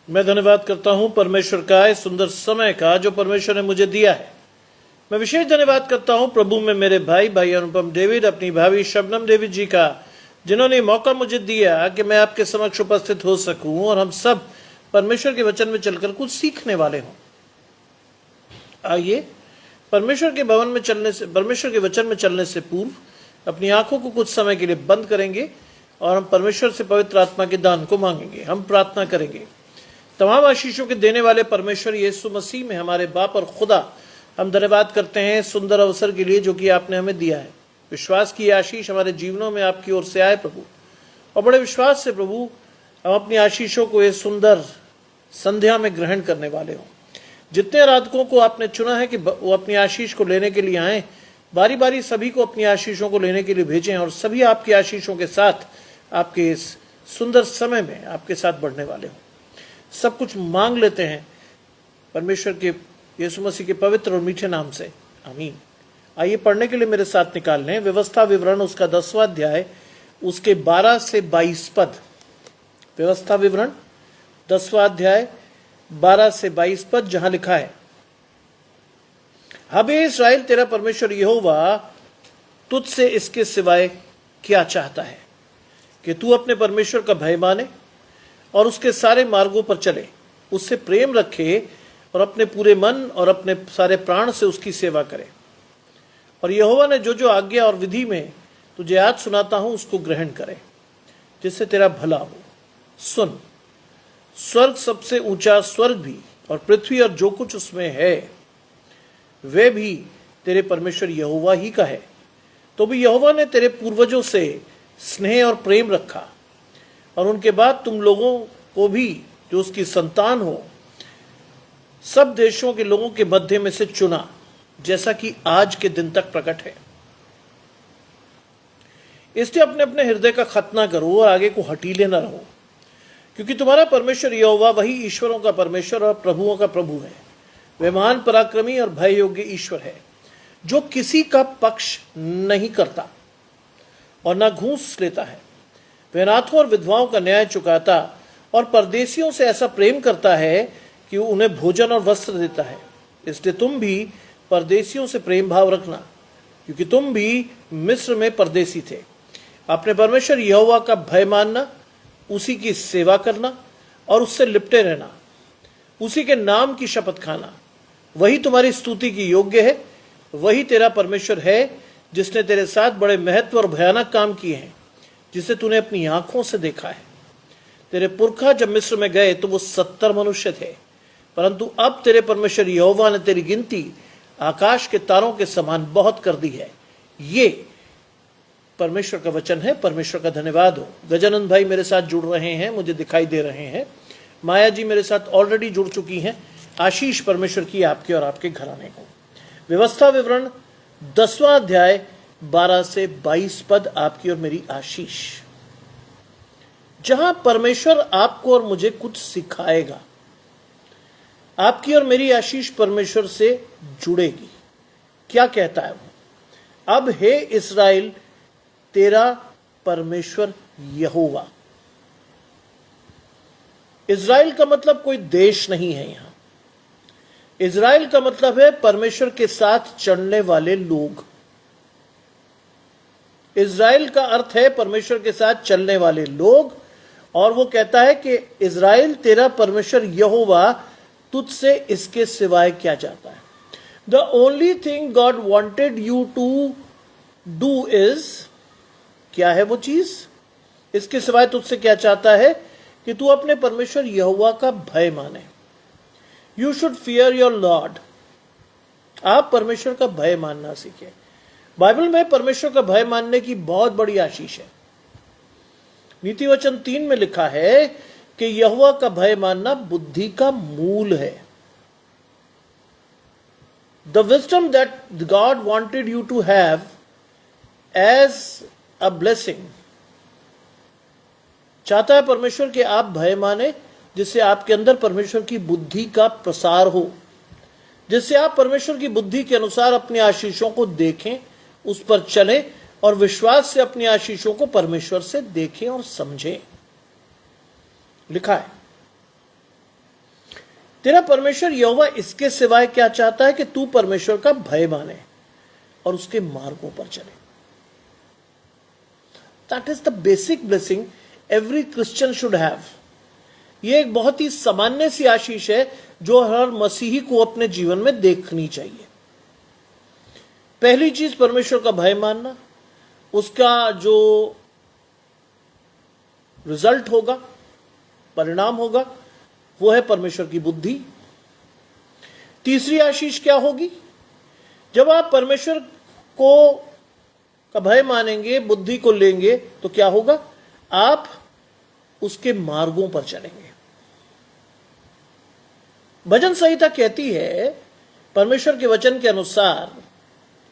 मैं धन्यवाद करता हूं परमेश्वर का इस सुंदर समय का जो परमेश्वर ने मुझे दिया है। मैं विशेष धन्यवाद करता हूं प्रभु में मेरे भाई अनुपम डेविड, अपनी भाभी शबनम डेविड जी का, जिन्होंने मौका मुझे दिया कि मैं आपके समक्ष उपस्थित हो सकूं और हम सब परमेश्वर के वचन में चलकर कुछ सीखने वाले हों। आइए परमेश्वर के वचन में चलने से पूर्व अपनी आंखों को कुछ समय के लिए बंद करेंगे और हम परमेश्वर से पवित्र आत्मा के दान को मांगेंगे। हम प्रार्थना करेंगे। तमाम आशीषों के देने वाले परमेश्वर यीशु मसीह में हमारे बाप और खुदा, हम धन्यवाद करते हैं सुंदर अवसर के लिए जो कि आपने हमें दिया है। विश्वास की आशीष हमारे जीवनों में आपकी ओर से आए प्रभु, और बड़े विश्वास से प्रभु हम अपनी आशीषों को इस सुंदर संध्या में ग्रहण करने वाले हों। जितने आराधकों को आपने चुना है कि वो अपनी आशीष को लेने के लिए आए, बारी बारी सभी को अपनी आशीषों को लेने के लिए भेजें और सभी आपकी आशीषों के साथ आपके इस सुंदर समय में आपके साथ बढ़ने वाले हों। सब कुछ मांग लेते हैं परमेश्वर के यीशु मसीह के पवित्र और मीठे नाम से, आमीन। आइए पढ़ने के लिए मेरे साथ निकाल लें व्यवस्था विवरण, उसका 10वां अध्याय, उसके 12 से 22 पद। व्यवस्था विवरण 10वां अध्याय 12 से 22 पद, जहां लिखा है, हबे इस्राएल, तेरा परमेश्वर यहोवा तुझसे इसके सिवाय क्या चाहता है कि तू अपने परमेश्वर का भय माने और उसके सारे मार्गों पर चले, उससे प्रेम रखे और अपने पूरे मन और अपने सारे प्राण से उसकी सेवा करे। और यहोवा ने जो जो आज्ञा और विधि में तुझे आज सुनाता हूं उसको ग्रहण करे, जिससे तेरा भला हो। सुन, स्वर्ग सबसे ऊंचा स्वर्ग भी और पृथ्वी और जो कुछ उसमें है वे भी तेरे परमेश्वर यहोवा ही का है। तो भी यहोवा ने तेरे पूर्वजों से स्नेह और प्रेम रखा और उनके बाद तुम लोगों को भी जो उसकी संतान हो सब देशों के लोगों के मध्य में से चुना, जैसा कि आज के दिन तक प्रकट है। इसलिए अपने अपने हृदय का खतना करो और आगे को हठीले न रहो, क्योंकि तुम्हारा परमेश्वर यहोवा वही ईश्वरों का परमेश्वर और प्रभुओं का प्रभु है। वह महान पराक्रमी और भय योग्य ईश्वर है, जो किसी का पक्ष नहीं करता और न घूस लेता है। वह अनाथों और विधवाओं का न्याय चुकाता और परदेशियों से ऐसा प्रेम करता है कि उन्हें भोजन और वस्त्र देता है। इसलिए तुम भी परदेशियों से प्रेम भाव रखना, क्योंकि तुम भी मिस्र में परदेशी थे। अपने परमेश्वर यहोवा का भय मानना, उसी की सेवा करना और उससे लिपटे रहना, उसी के नाम की शपथ खाना, वही तुम्हारी स्तुति की योग्य है। वही तेरा परमेश्वर है जिसने तेरे साथ बड़े महत्व और भयानक काम किए हैं, जिसे तूने अपनी आंखों से देखा है। तेरे पुरखा जब मिस्र में गए तो वो 70 मनुष्य थे, परंतु अब तेरे परमेश्वर यहोवा ने तेरी गिनती आकाश के तारों के समान बहुत कर दी है। ये परमेश्वर का वचन है। परमेश्वर का धन्यवाद हो। गजानंद भाई मेरे साथ जुड़ रहे हैं, मुझे दिखाई दे रहे हैं। माया जी मेरे साथ ऑलरेडी जुड़ चुकी हैं। आशीष परमेश्वर की आपके और आपके घराने को। व्यवस्था विवरण 10वां अध्याय 12 से 22 पद, आपकी और मेरी आशीष, जहां परमेश्वर आपको और मुझे कुछ सिखाएगा। आपकी और मेरी आशीष परमेश्वर से जुड़ेगी। क्या कहता है वो? अब हे इस्राएल, तेरा परमेश्वर यहोवा। इस्राएल का मतलब कोई देश नहीं है। यहां इस्राएल का मतलब है परमेश्वर के साथ चलने वाले लोग। इस्राएल का अर्थ है परमेश्वर के साथ चलने वाले लोग। और वो कहता है कि इस्राएल, तेरा परमेश्वर यहोवा तुझसे इसके सिवाय क्या चाहता है? The only thing God wanted you to do is, क्या है वो चीज? इसके सिवाय तुझसे क्या चाहता है? कि तू अपने परमेश्वर यहोवा का भय माने। You should fear your Lord. आप परमेश्वर का भय मानना सीखें। बाइबल में परमेश्वर का भय मानने की बहुत बड़ी आशीष है। नीति वचन 3 में लिखा है कि यहोवा का भय मानना बुद्धि का मूल है। The wisdom that God wanted you to have as a blessing, चाहता है परमेश्वर के आप भय माने, जिससे आपके अंदर परमेश्वर की बुद्धि का प्रसार हो, जिससे आप परमेश्वर की बुद्धि के अनुसार अपनी आशीषों को देखें, उस पर चलें और विश्वास से अपनी आशीषों को परमेश्वर से देखें और समझें। लिखा है तेरा परमेश्वर यहोवा इसके सिवाय क्या चाहता है कि तू परमेश्वर का भय माने और उसके मार्गों पर चले। That is the basic blessing every Christian should have. यह एक बहुत ही सामान्य सी आशीष है जो हर मसीही को अपने जीवन में देखनी चाहिए। पहली चीज परमेश्वर का भय मानना, उसका जो रिजल्ट होगा, परिणाम होगा, वो है परमेश्वर की बुद्धि। तीसरी आशीष क्या होगी? जब आप परमेश्वर को का भय मानेंगे, बुद्धि को लेंगे, तो क्या होगा? आप उसके मार्गों पर चलेंगे। भजन संहिता कहती है, परमेश्वर के वचन के अनुसार,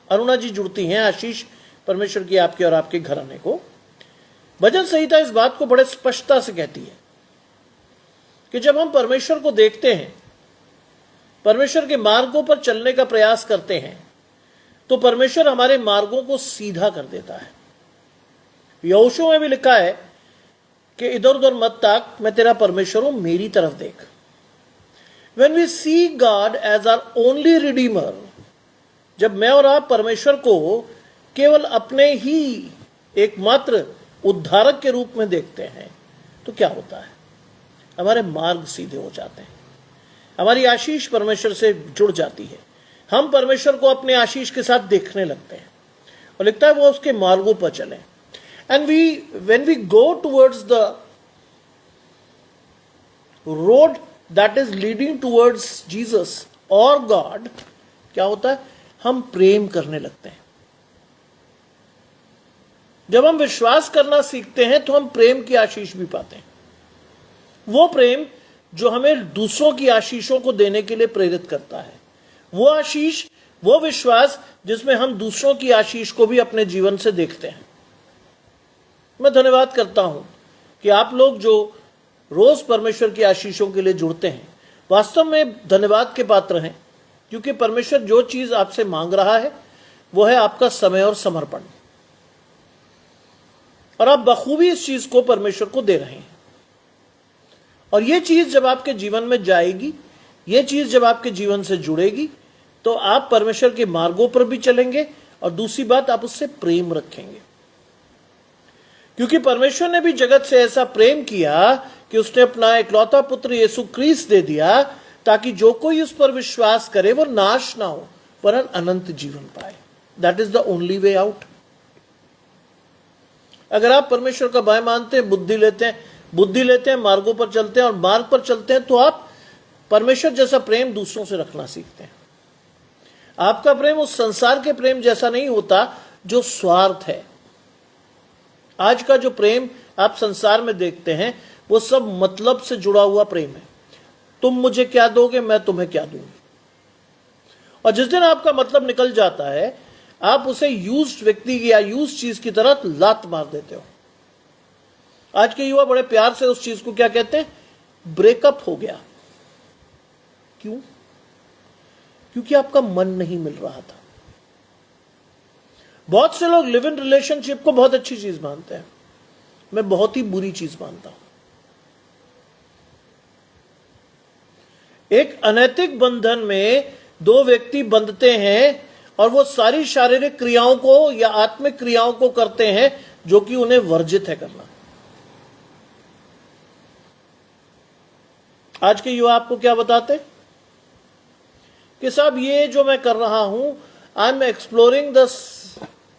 अरुणा जी जुड़ती हैं, आशीष परमेश्वर की आपके और आपके घराने को। भजन संहिता इस बात को बड़े स्पष्टता से कहती है कि जब हम परमेश्वर को देखते हैं, परमेश्वर के मार्गों पर चलने का प्रयास करते हैं, तो परमेश्वर हमारे मार्गों को सीधा कर देता है। यहोशू में भी लिखा है कि इधर उधर मत ताक, मैं तेरा परमेश्वर हूं, मेरी तरफ देख। When we see God as our only redeemer, जब मैं और आप परमेश्वर को केवल अपने ही एकमात्र उद्धारक के रूप में देखते हैं, तो क्या होता है? हमारे मार्ग सीधे हो जाते हैं, हमारी आशीष परमेश्वर से जुड़ जाती है, हम परमेश्वर को अपने आशीष के साथ देखने लगते हैं और लगता है वो उसके मार्गों पर चलें। And when we go towards the road that is leading towards Jesus और गॉड, क्या होता है? हम प्रेम करने लगते हैं। जब हम विश्वास करना सीखते हैं तो हम प्रेम की आशीष भी पाते हैं। वो प्रेम जो हमें दूसरों की आशीषों को देने के लिए प्रेरित करता है, वो आशीष, वो विश्वास जिसमें हम दूसरों की आशीष को भी अपने जीवन से देखते हैं। मैं धन्यवाद करता हूं कि आप लोग जो रोज परमेश्वर की आशीषों के लिए जुड़ते हैं, वास्तव में धन्यवाद के पात्र हैं, क्योंकि परमेश्वर जो चीज आपसे मांग रहा है वो है आपका समय और समर्पण, और आप बखूबी इस चीज को परमेश्वर को दे रहे हैं। और ये चीज जब आपके जीवन में जाएगी, ये चीज जब आपके जीवन से जुड़ेगी, तो आप परमेश्वर के मार्गों पर भी चलेंगे, और दूसरी बात, आप उससे प्रेम रखेंगे। क्योंकि परमेश्वर ने भी जगत से ऐसा प्रेम किया कि उसने अपना इकलौता पुत्र यीशु क्रिस्त दे दिया, ताकि जो कोई उस पर विश्वास करे वो नाश ना हो, वरन अनंत जीवन पाए। That is the only way out. अगर आप परमेश्वर का भय मानते हैं, बुद्धि लेते हैं, मार्गों पर चलते हैं और मार्ग पर चलते हैं, तो आप परमेश्वर जैसा प्रेम दूसरों से रखना सीखते हैं। आपका प्रेम उस संसार के प्रेम जैसा नहीं होता जो स्वार्थ है। आज का जो प्रेम आप संसार में देखते हैं, वो सब मतलब से जुड़ा हुआ प्रेम है। तुम मुझे क्या दोगे, मैं तुम्हें क्या दूंगी। और जिस दिन आपका मतलब निकल जाता है, आप उसे यूज्ड व्यक्ति या यूज्ड चीज की तरह लात मार देते हो। आज के युवा बड़े प्यार से उस चीज को क्या कहते हैं? ब्रेकअप हो गया। क्यों? क्योंकि आपका मन नहीं मिल रहा था। बहुत से लोग लिव इन रिलेशनशिप को बहुत अच्छी चीज मानते हैं, मैं बहुत ही बुरी चीज मानता हूं। एक अनैतिक बंधन में दो व्यक्ति बंधते हैं और वो सारी शारीरिक क्रियाओं को या आत्मिक क्रियाओं को करते हैं जो कि उन्हें वर्जित है करना। आज के युवा आपको क्या बताते हैं कि साहब ये जो मैं कर रहा हूं, I am exploring the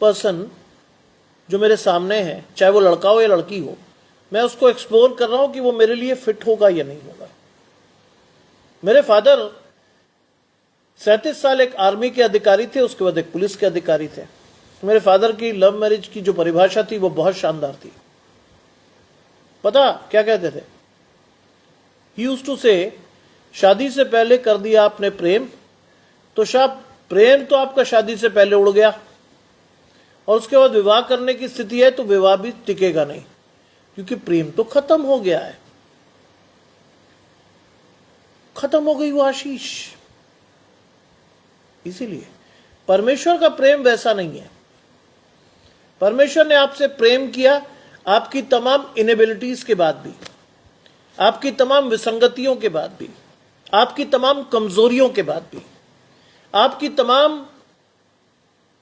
person जो मेरे सामने है, चाहे वो लड़का हो या लड़की हो, मैं उसको एक्सप्लोर कर रहा हूं कि वो मेरे लिए फिट होगा या नहीं होगा। मेरे फादर 37 साल एक आर्मी के अधिकारी थे, उसके बाद एक पुलिस के अधिकारी थे। मेरे फादर की लव मैरिज की जो परिभाषा थी वो बहुत शानदार थी। पता क्या कहते थे? ही यूज्ड टू से, शादी से पहले कर दिया आपने प्रेम, तो शायद प्रेम तो आपका शादी से पहले उड़ गया, और उसके बाद विवाह करने की स्थिति है तो विवाह भी टिकेगा नहीं, क्योंकि प्रेम तो खत्म हो गया है, खत्म हो गई वो आशीष। इसीलिए परमेश्वर का प्रेम वैसा नहीं है। परमेश्वर ने आपसे प्रेम किया आपकी तमाम इनेबिलिटीज के बाद भी, आपकी तमाम विसंगतियों के बाद भी, आपकी तमाम कमजोरियों के बाद भी, आपकी तमाम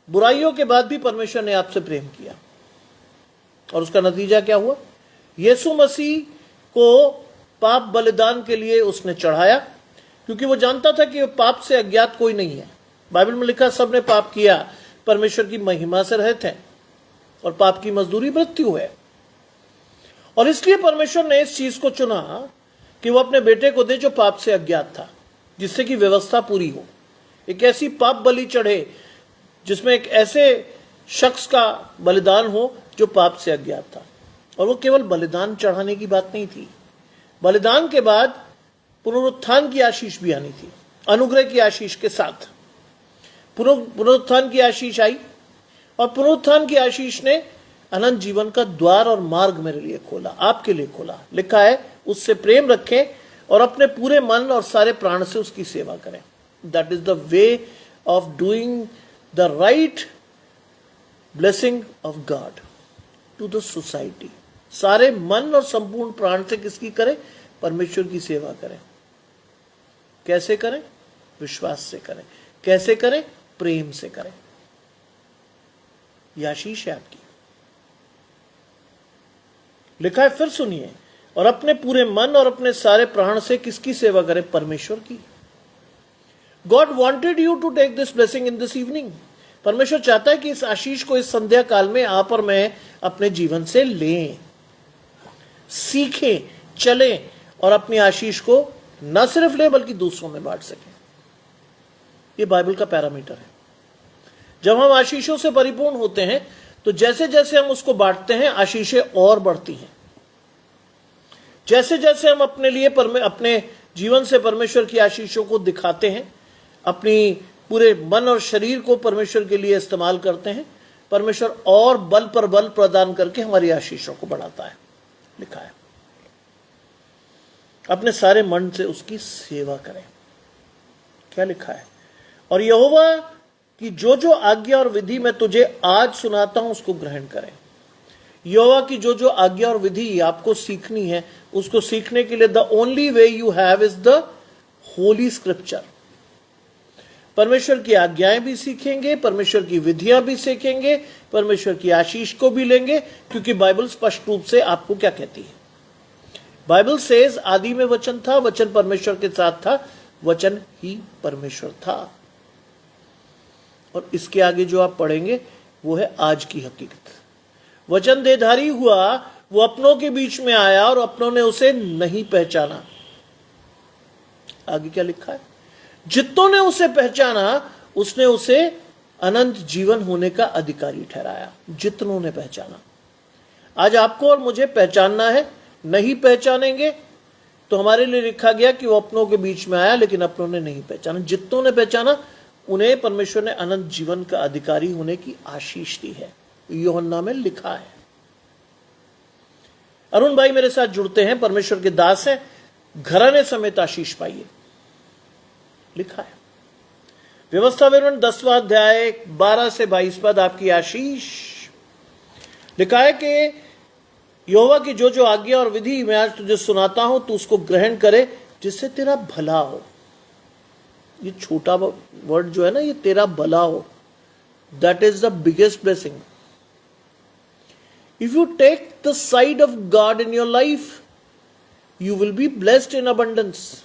बुराइयों के बाद भी परमेश्वर ने आपसे प्रेम किया। और उसका नतीजा क्या हुआ? यीशु मसीह को पाप बलिदान के लिए उसने चढ़ाया, क्योंकि वो जानता था कि पाप से अज्ञात कोई नहीं है। बाइबल में लिखा, सबने पाप किया, परमेश्वर की महिमा से रहित हैं, और पाप की मजदूरी मृत्यु है। और इसलिए परमेश्वर ने इस चीज को चुना कि वो अपने बेटे को दे जो पाप से अज्ञात था, जिससे कि व्यवस्था पूरी हो। एक ऐसी पाप बलि चढ़े जिसमें एक ऐसे शख्स का बलिदान हो जो पाप से अज्ञात था। और वो केवल बलिदान चढ़ाने की बात नहीं थी, बलिदान के बाद पुनरुत्थान की आशीष भी आनी थी, अनुग्रह की आशीष के साथ। पुनरुत्थान की आशीष आई, और पुनरुत्थान की आशीष ने अनंत जीवन का द्वार और मार्ग मेरे लिए खोला, आपके लिए खोला। लिखा है, उससे प्रेम रखें और अपने पूरे मन और सारे प्राण से उसकी सेवा करें। That is the way of doing the right blessing of God to the society. सारे मन और संपूर्ण प्राण से किसकी करें? परमेश्वर की सेवा करें। कैसे करें? विश्वास से करें। कैसे करें? प्रेम से करें। यह आशीष है आपकी। लिखा है, फिर सुनिए, और अपने पूरे मन और अपने सारे प्राण से किसकी सेवा करें? परमेश्वर की। God wanted you to take this blessing in this evening. परमेश्वर चाहता है कि इस आशीष को इस संध्या काल में आप और मैं अपने जीवन से लें, सीखें, चलें, और अपनी आशीष को न सिर्फ लें बल्कि दूसरों में बांट सकें। यह बाइबल का पैरामीटर है। जब हम आशीषों से परिपूर्ण होते हैं तो जैसे जैसे हम उसको बांटते हैं, आशीषें और बढ़ती हैं। जैसे जैसे हम अपने लिए अपने जीवन से परमेश्वर की आशीषों को दिखाते हैं, अपनी पूरे मन और शरीर को परमेश्वर के लिए इस्तेमाल करते हैं, परमेश्वर और बल पर बल प्रदान करके हमारी आशीषों को बढ़ाता है। लिखा है, अपने सारे मन से उसकी सेवा करें। क्या लिखा है? और यहोवा की जो जो आज्ञा और विधि मैं तुझे आज सुनाता हूं उसको ग्रहण करें। यहोवा की जो जो आज्ञा और विधि आपको सीखनी है, उसको सीखने के लिए the only way you have is the Holi scripture. परमेश्वर की आज्ञाएं भी सीखेंगे, परमेश्वर की विधियां भी सीखेंगे, परमेश्वर की आशीष को भी लेंगे, क्योंकि बाइबल स्पष्ट रूप से आपको क्या कहती है? बाइबल सेज, आदि में वचन था, वचन परमेश्वर के साथ था, वचन ही परमेश्वर था। और इसके आगे जो आप पढ़ेंगे वो है आज की हकीकत। वचन देहधारी हुआ, वो अपनों के बीच में आया और अपनों ने उसे नहीं पहचाना। आगे क्या लिखा है? जितनों ने उसे पहचाना उसने उसे अनंत जीवन होने का अधिकारी ठहराया। जितनों ने पहचाना। आज आपको और मुझे पहचानना है। नहीं पहचानेंगे तो हमारे लिए लिखा गया कि वो अपनों के बीच में आया लेकिन अपनों ने नहीं पहचाना। जितनों ने पहचाना उन्हें परमेश्वर ने अनंत जीवन का अधिकारी होने की आशीष दी है। यूहन्ना में लिखा है। अरुण भाई मेरे साथ जुड़ते हैं, परमेश्वर के दास हैं, घराने समेत आशीष पाइए। लिखा है व्यवस्था विवरण 10वां अध्याय 12 से 22 पद, आपकी आशीष। लिखा है कि यहोवा की जो जो आज्ञा और विधि मैं आज तुझे सुनाता हूं, तू उसको ग्रहण करे जिससे तेरा भला हो। ये छोटा वर्ड जो है ना, ये तेरा भला हो, that is the biggest blessing. If you take the side of God in your life, you will be blessed in abundance.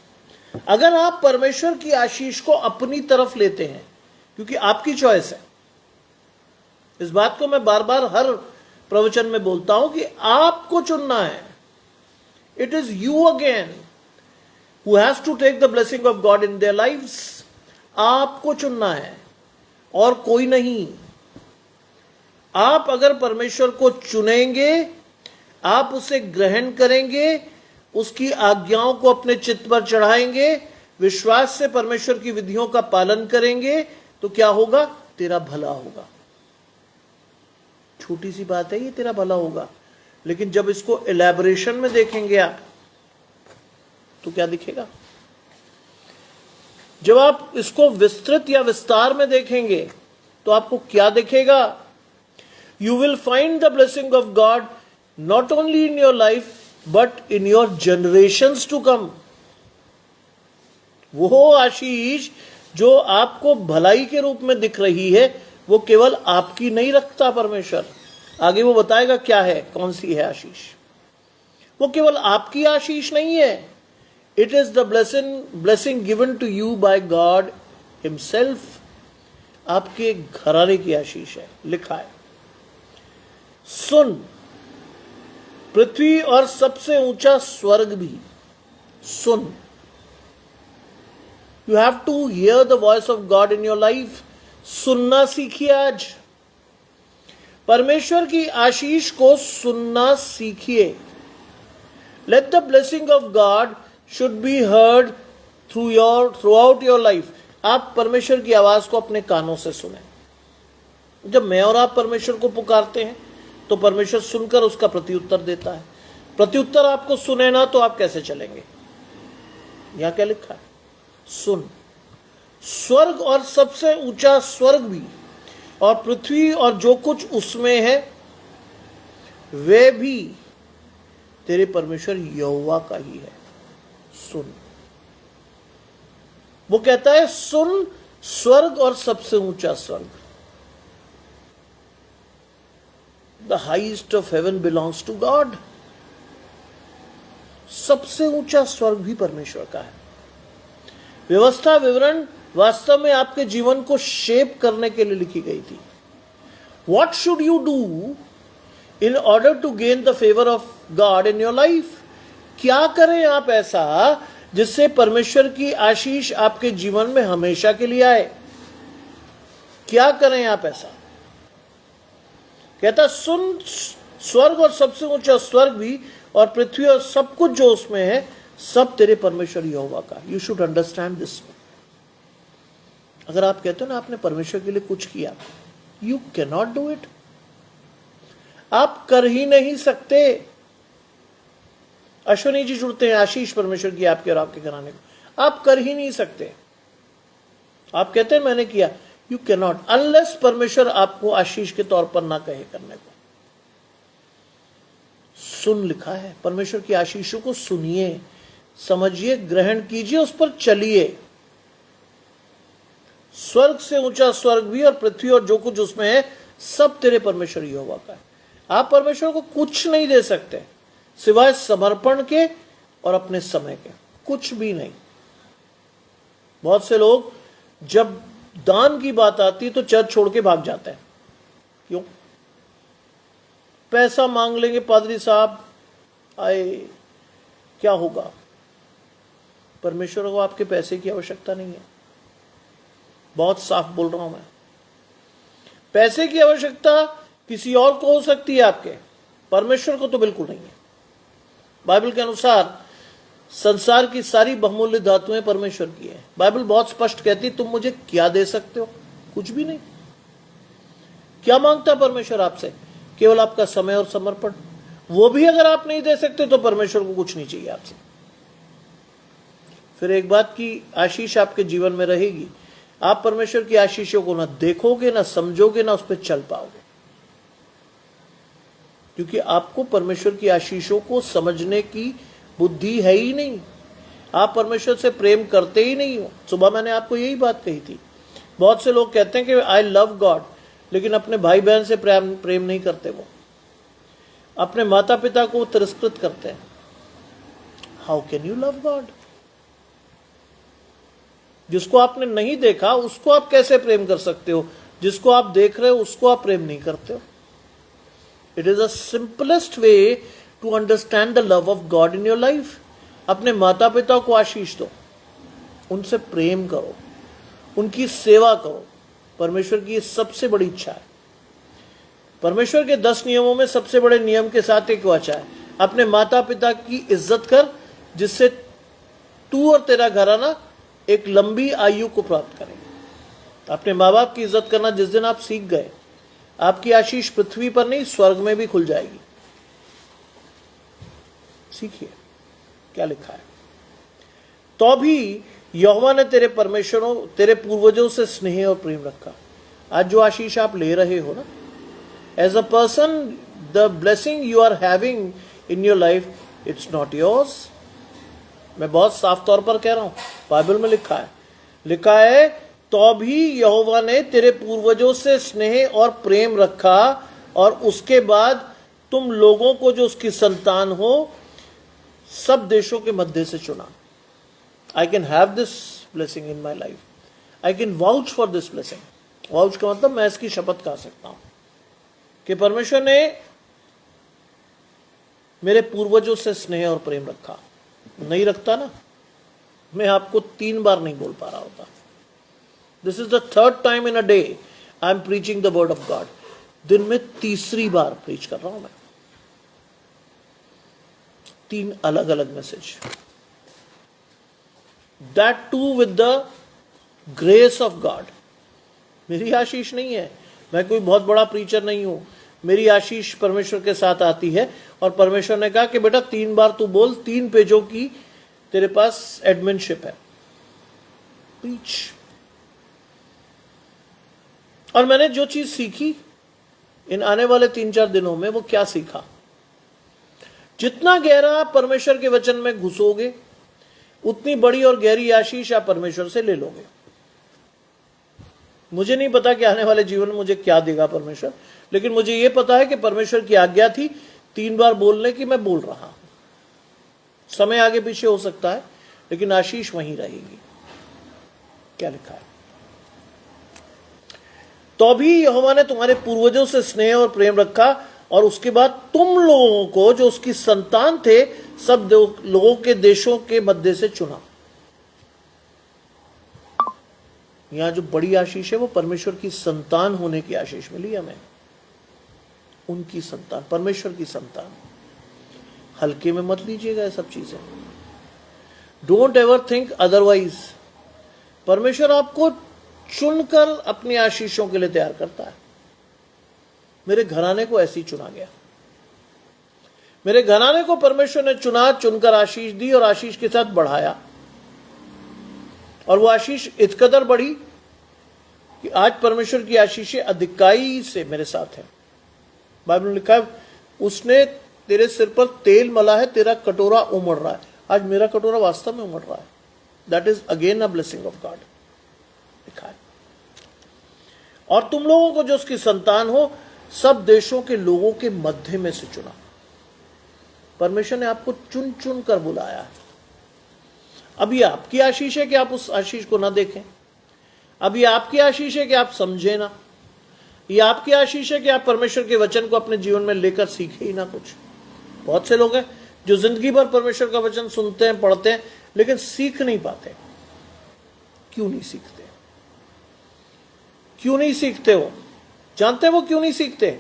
अगर आप परमेश्वर की आशीष को अपनी तरफ लेते हैं, क्योंकि आपकी चॉइस है, इस बात को मैं बार बार हर प्रवचन में बोलता हूं कि आपको चुनना है। It is you again who has to take the blessing of God in their lives। आपको चुनना है और कोई नहीं। आप अगर परमेश्वर को चुनेंगे, आप उसे ग्रहण करेंगे, उसकी आज्ञाओं को अपने चित्त पर चढ़ाएंगे, विश्वास से परमेश्वर की विधियों का पालन करेंगे, तो क्या होगा? तेरा भला होगा। छोटी सी बात है ये, तेरा भला होगा, लेकिन जब इसको एलैबोरेशन में देखेंगे आप तो क्या दिखेगा? जब आप इसको विस्तृत या विस्तार में देखेंगे तो आपको क्या दिखेगा? You will find the blessing of God not only in your life but in your generations to come. वो आशीष जो आपको भलाई के रूप में दिख रही है वो केवल आपकी नहीं रखता परमेश्वर। आगे वो बताएगा क्या है, कौन सी है आशीष। वो केवल आपकी आशीष नहीं है, it is the blessing given to you by God himself. आपके घराने की आशीष है। लिखा है, सुन, पृथ्वी और सबसे ऊंचा स्वर्ग भी सुन। You have to hear the voice of God in your life. सुनना सीखिए आज, परमेश्वर की आशीष को सुनना सीखिए। Let the blessing of God should be heard throughout your life. आप परमेश्वर की आवाज को अपने कानों से सुने। जब मैं और आप परमेश्वर को पुकारते हैं तो परमेश्वर सुनकर उसका प्रत्युत्तर देता है। प्रत्युत्तर आपको सुने ना तो आप कैसे चलेंगे। यहां क्या लिखा है, सुन। स्वर्ग और सबसे ऊंचा स्वर्ग भी और पृथ्वी और जो कुछ उसमें है वे भी तेरे परमेश्वर यहोवा का ही है। सुन, वो कहता है सुन, स्वर्ग और सबसे ऊंचा स्वर्ग। The highest of heaven belongs to God. सबसे ऊंचा स्वर्ग भी परमेश्वर का है। व्यवस्था विवरण वास्तव में आपके जीवन को शेप करने के लिए लिखी गई थी। What should you do in order to gain the favour of God in your life. क्या करें आप ऐसा जिससे परमेश्वर की आशीष आपके जीवन में हमेशा के लिए आए। क्या करें आप ऐसा। कहता सुन, स्वर्ग और सबसे ऊंचा स्वर्ग भी और पृथ्वी और सब कुछ जो उसमें है सब तेरे परमेश्वर यहोवा का। You should understand this. अगर आप कहते हो ना आपने परमेश्वर के लिए कुछ किया, you can not do it. आप कर ही नहीं सकते। अश्विनी जी जुड़ते हैं, आशीष परमेश्वर की आपके और आपके घराने को। आप कर ही नहीं सकते। आप कहते हैं मैंने किया, यू कैन नॉट, अनलेस परमेश्वर आपको आशीष के तौर पर ना कहे करने को। सुन लिखा है, परमेश्वर की आशीषों को सुनिए, समझिए, ग्रहण कीजिए, उस पर चलिए। स्वर्ग से ऊंचा स्वर्ग भी और पृथ्वी और जो कुछ उसमें है सब तेरे परमेश्वर यहोवा का है। आप परमेश्वर को कुछ नहीं दे सकते सिवाय समर्पण के और अपने समय के, कुछ भी नहीं। बहुत से लोग जब दान की बात आती तो चर्च छोड़ के भाग जाते हैं। क्यों? पैसा मांग लेंगे पादरी साहब, आए क्या होगा। परमेश्वर को आपके पैसे की आवश्यकता नहीं है। बहुत साफ बोल रहा हूं मैं। पैसे की आवश्यकता किसी और को हो सकती है आपके, परमेश्वर को तो बिल्कुल नहीं है। बाइबल के अनुसार संसार की सारी बहुमूल्य धातुएं परमेश्वर की है। बाइबल बहुत स्पष्ट कहती है तुम मुझे क्या दे सकते हो, कुछ भी नहीं। क्या मांगता परमेश्वर आपसे? केवल आपका समय और समर्पण। वो भी अगर आप नहीं दे सकते तो परमेश्वर को कुछ नहीं चाहिए आपसे। फिर एक बात की आशीष आपके जीवन में रहेगी, आप परमेश्वर की आशीषों को ना देखोगे, ना समझोगे, ना उस पर चल पाओगे, क्योंकि आपको परमेश्वर की आशीषों को समझने की बुद्धि है ही नहीं। आप परमेश्वर से प्रेम करते ही नहीं हो। सुबह मैंने आपको यही बात कही थी। बहुत से लोग कहते हैं कि आई लव गॉड, लेकिन अपने भाई बहन से प्रेम नहीं करते। वो अपने माता पिता को तिरस्कृत करते हैं। How can you love God? जिसको आपने नहीं देखा उसको आप कैसे प्रेम कर सकते हो? जिसको आप देख रहे हो उसको आप प्रेम नहीं करते हो। It is the simplest way to understand the love of God in your life. अपने माता पिता को आशीष दो, उनसे प्रेम करो, उनकी सेवा करो। परमेश्वर की सबसे बड़ी इच्छा है। परमेश्वर के 10 नियमों में सबसे बड़े नियम के साथ एक वाचा है, अपने माता पिता की इज्जत कर, जिससे तू और तेरा घराना एक लंबी आयु को प्राप्त करें। अपने माँ बाप की इज्जत करना जिस दिन आप सीख गए, आपकी आशीष पृथ्वी पर नहीं स्वर्ग में भी खुल जाएगी। सीखिए क्या लिखा है। तो भी यहोवा ने तेरे परमेश्वरों, तेरे पूर्वजों से स्नेह और प्रेम रखा। आज जो आशीष आप ले रहे हो ना, as a person, the blessing you are having in your life, it's not yours, मैं बहुत साफ तौर पर कह रहा हूं, बाइबल में लिखा है तो भी यहोवा ने तेरे पूर्वजों से स्नेह और प्रेम रखा और उसके बाद तुम लोगों को जो उसकी संतान हो सब देशों के मध्य से चुना। I can have this blessing in my life, I can vouch for this blessing. Vouch का मतलब मैं इसकी शपथ खा सकता हूं कि परमेश्वर ने मेरे पूर्वजों से स्नेह और प्रेम रखा। नहीं रखता ना, मैं आपको 3 बार नहीं बोल पा रहा होता। This is the 3rd time in a day I am preaching the word of God. दिन में 3री बार प्रीच कर रहा हूं मैं, 3 अलग अलग message, that too with the grace of God. मेरी आशीष नहीं है, मैं कोई बहुत बड़ा प्रीचर नहीं हूं। मेरी आशीष परमेश्वर के साथ आती है और परमेश्वर ने कहा कि बेटा 3 बार तू बोल, 3 पेजों की तेरे पास एडमिनशिप है, प्रीच। और मैंने जो चीज सीखी इन आने वाले 3-4 दिनों में, वो क्या सीखा? जितना गहरा आप परमेश्वर के वचन में घुसोगे उतनी बड़ी और गहरी आशीष आप परमेश्वर से ले लोगे। मुझे नहीं पता कि आने वाले जीवन में मुझे क्या देगा परमेश्वर, लेकिन मुझे यह पता है कि परमेश्वर की आज्ञा थी 3 बार बोलने की, मैं बोल रहा हूं। समय आगे पीछे हो सकता है लेकिन आशीष वहीं रहेगी। क्या लिखा है? तो भी यहोवा ने तुम्हारे पूर्वजों से स्नेह और प्रेम रखा और उसके बाद तुम लोगों को जो उसकी संतान थे सब लोगों के देशों के मध्य से चुना। यहां जो बड़ी आशीष है वो परमेश्वर की संतान होने की आशीष मिली हमें। उनकी संतान, परमेश्वर की संतान। हल्के में मत लीजिएगा ये सब चीजें। Don't ever think otherwise. परमेश्वर आपको चुनकर अपनी आशीषों के लिए तैयार करता है। मेरे घराने को ऐसे ही चुना गया। मेरे घराने को परमेश्वर ने चुना, चुनकर आशीष दी और आशीष के साथ बढ़ाया। और वो आशीष इस कदर बढ़ी कि आज परमेश्वर की आशीषें अधिकाई से मेरे साथ है। बाइबल में लिखा है उसने तेरे सिर पर तेल मला है, तेरा कटोरा उमड़ रहा है। आज मेरा कटोरा वास्तव में उमड़ रहा है। That is again a blessing of God लिखा है। और तुम लोगों को जो उसकी संतान हो सब देशों के लोगों के मध्य में से चुना। परमेश्वर ने आपको चुन चुन कर बुलाया है। अब ये आपकी आशीष है कि आप उस आशीष को ना देखें। अब ये आपकी आशीष है कि आप समझे ना। ये आपकी आशीष है कि आप परमेश्वर के वचन को अपने जीवन में लेकर सीखे ही ना कुछ। बहुत से लोग हैं जो जिंदगी भर परमेश्वर का वचन सुनते हैं, पढ़ते हैं, लेकिन सीख नहीं पाते। क्यों नहीं सीखते? क्यों नहीं सीखते हो? जानते वो क्यों नहीं सीखते?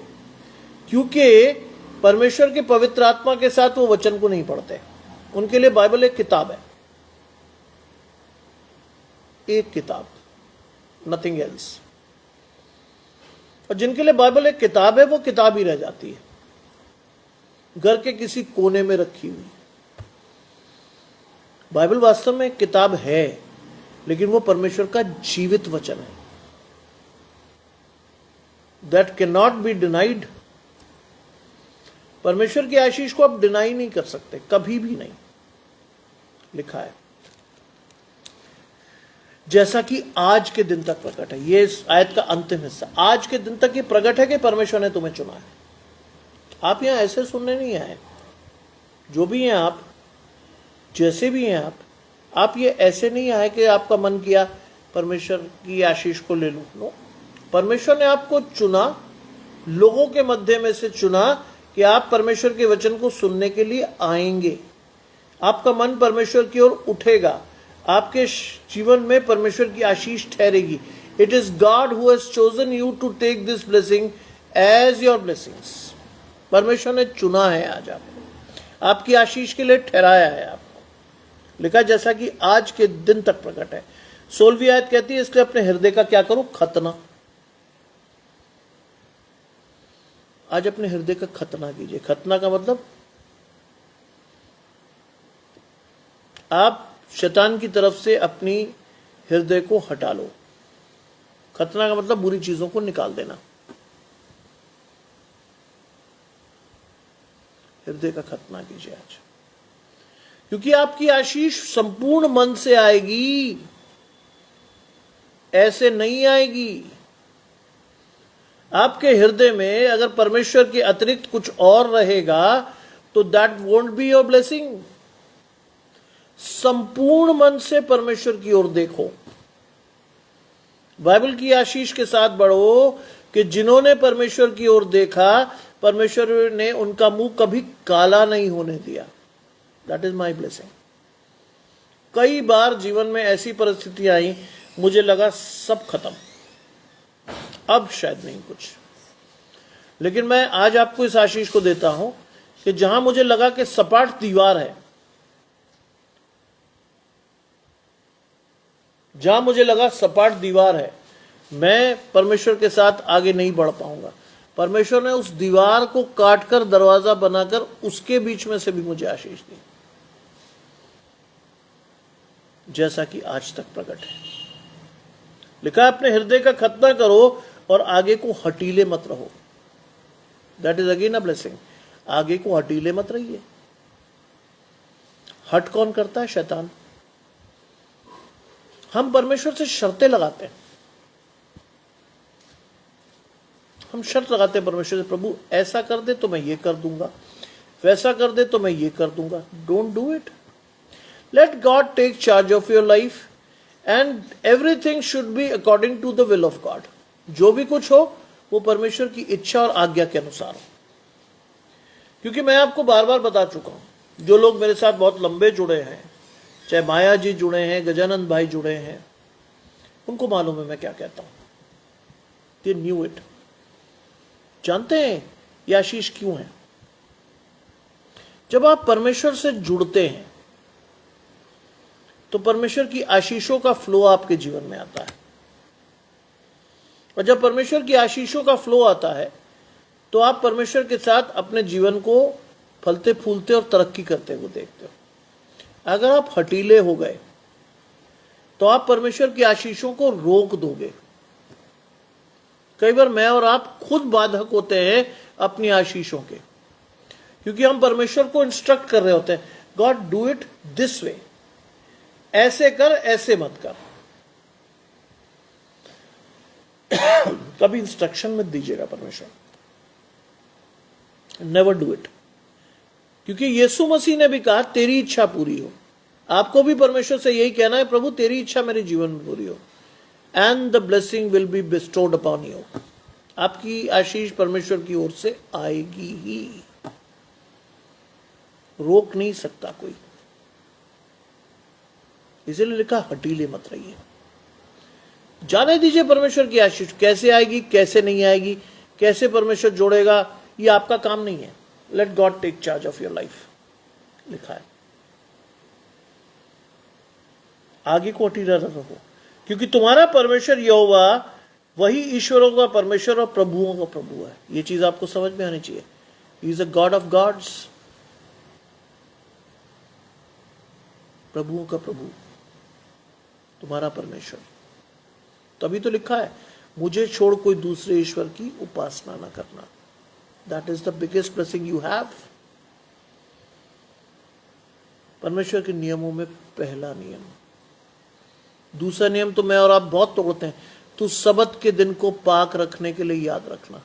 क्योंकि परमेश्वर के पवित्र आत्मा के साथ वो वचन को नहीं पढ़ते। उनके लिए बाइबल एक किताब है, एक किताब, नथिंग एल्स। और जिनके लिए बाइबल एक किताब है वो किताब ही रह जाती है, घर के किसी कोने में रखी हुई। बाइबल वास्तव में एक किताब है, लेकिन वो परमेश्वर का जीवित वचन है। That can not be denied. परमेश्वर की आशीष को आप डिनाई नहीं कर सकते, कभी भी नहीं। लिखा है जैसा कि आज के दिन तक प्रकट है। ये इस आयत का अंतिम हिस्सा, आज के दिन तक ये प्रकट है कि परमेश्वर ने तुम्हें चुना है। आप यहां ऐसे सुनने नहीं आए। जो भी हैं आप, जैसे भी हैं आप ये ऐसे नहीं आए कि आपका मन किया परमेश्वर की आशीष को ले लूं। नो, परमेश्वर ने आपको चुना, लोगों के मध्य में से चुना कि आप परमेश्वर के वचन को सुनने के लिए आएंगे। आपका मन परमेश्वर की ओर उठेगा, आपके जीवन में परमेश्वर की आशीष ठहरेगी। It is God who has chosen you to take this blessing as your blessings. परमेश्वर ने चुना है आज आपको, आपकी आशीष के लिए ठहराया है आपको। लिखा जैसा कि आज के दिन तक प्रकट है। 16वीं आयत कहती है इसलिए अपने हृदय का क्या करो? खतना। आज अपने हृदय का खतना कीजिए। खतना का मतलब आप शैतान की तरफ से अपनी हृदय को हटा लो। खतना का मतलब बुरी चीजों को निकाल देना। हृदय का खतना कीजिए आज, क्योंकि आपकी आशीष संपूर्ण मन से आएगी, ऐसे नहीं आएगी। आपके हृदय में अगर परमेश्वर के अतिरिक्त कुछ और रहेगा तो that won't be your blessing. संपूर्ण मन से परमेश्वर की ओर देखो। बाइबल की आशीष के साथ बढ़ो कि जिन्होंने परमेश्वर की ओर देखा, परमेश्वर ने उनका मुंह कभी काला नहीं होने दिया। That is my blessing. कई बार जीवन में ऐसी परिस्थिति आई, मुझे लगा सब खत्म, अब शायद नहीं कुछ, लेकिन मैं आज आपको इस आशीष को देता हूं कि जहां मुझे लगा कि सपाट दीवार है, जहां मुझे लगा सपाट दीवार है, मैं परमेश्वर के साथ आगे नहीं बढ़ पाऊंगा, परमेश्वर ने उस दीवार को काटकर दरवाजा बनाकर उसके बीच में से भी मुझे आशीष दी, जैसा कि आज तक प्रकट है। लिखा, अपने हृदय का खतना करो और आगे को हटीले मत रहो। That is again a blessing. आगे को हटीले मत रहिए। हट कौन करता है? शैतान। हम परमेश्वर से शर्तें लगाते हैं। हम शर्त लगाते हैं परमेश्वर से, प्रभु ऐसा कर दे तो मैं ये कर दूंगा, वैसा कर दे तो मैं ये कर दूंगा। Don't do it. Let God take charge of your life and everything should be according to the will of God. जो भी कुछ हो वो परमेश्वर की इच्छा और आज्ञा के अनुसार हो। क्योंकि मैं आपको बार बार बता चुका हूं, जो लोग मेरे साथ बहुत लंबे जुड़े हैं, चाहे माया जी जुड़े हैं, गजानंद भाई जुड़े हैं, उनको मालूम है मैं क्या कहता हूं। They knew it. जानते हैं ये आशीष क्यों है? जब आप परमेश्वर से जुड़ते हैं तो परमेश्वर की आशीषों का फ्लो आपके जीवन में आता है, और जब परमेश्वर की आशीषों का फ्लो आता है तो आप परमेश्वर के साथ अपने जीवन को फलते फूलते और तरक्की करते हुए देखते हो। अगर आप हटीले हो गए तो आप परमेश्वर की आशीषों को रोक दोगे। कई बार मैं और आप खुद बाधक होते हैं अपनी आशीषों के, क्योंकि हम परमेश्वर को इंस्ट्रक्ट कर रहे होते हैं, God do it this way, ऐसे कर, ऐसे मत कर। कभी इंस्ट्रक्शन मत दीजिएगा परमेश्वर, नेवर डू इट। क्योंकि यीशु मसीह ने भी कहा तेरी इच्छा पूरी हो। आपको भी परमेश्वर से यही कहना है, प्रभु तेरी इच्छा मेरे जीवन में पूरी हो, and the blessing will be bestowed upon you. आपकी आशीष परमेश्वर की ओर से आएगी ही, रोक नहीं सकता कोई। इसीलिए लिखा हटीले मत रहिए। जाने दीजिए परमेश्वर की आशीष कैसे आएगी, कैसे नहीं आएगी, कैसे परमेश्वर जोड़ेगा, ये आपका काम नहीं है। Let God take charge of your life, लिखा है। आगे को हटीला रहो, क्योंकि तुम्हारा परमेश्वर यहोवा वही ईश्वरों का परमेश्वर और प्रभुओं का प्रभु है। ये चीज आपको समझ में आनी चाहिए। He is a God of gods, प्रभुओं का प्रभु, तुम्हारा परमेश्वर। तभी तो लिखा है, मुझे छोड़ कोई दूसरे ईश्वर की उपासना न करना। That is the biggest blessing you have. परमेश्वर के नियमों में पहला नियम। दूसरा नियम तो मैं और आप बहुत तोड़ते हैं, तू सबत के दिन को पाक रखने के लिए याद रखना।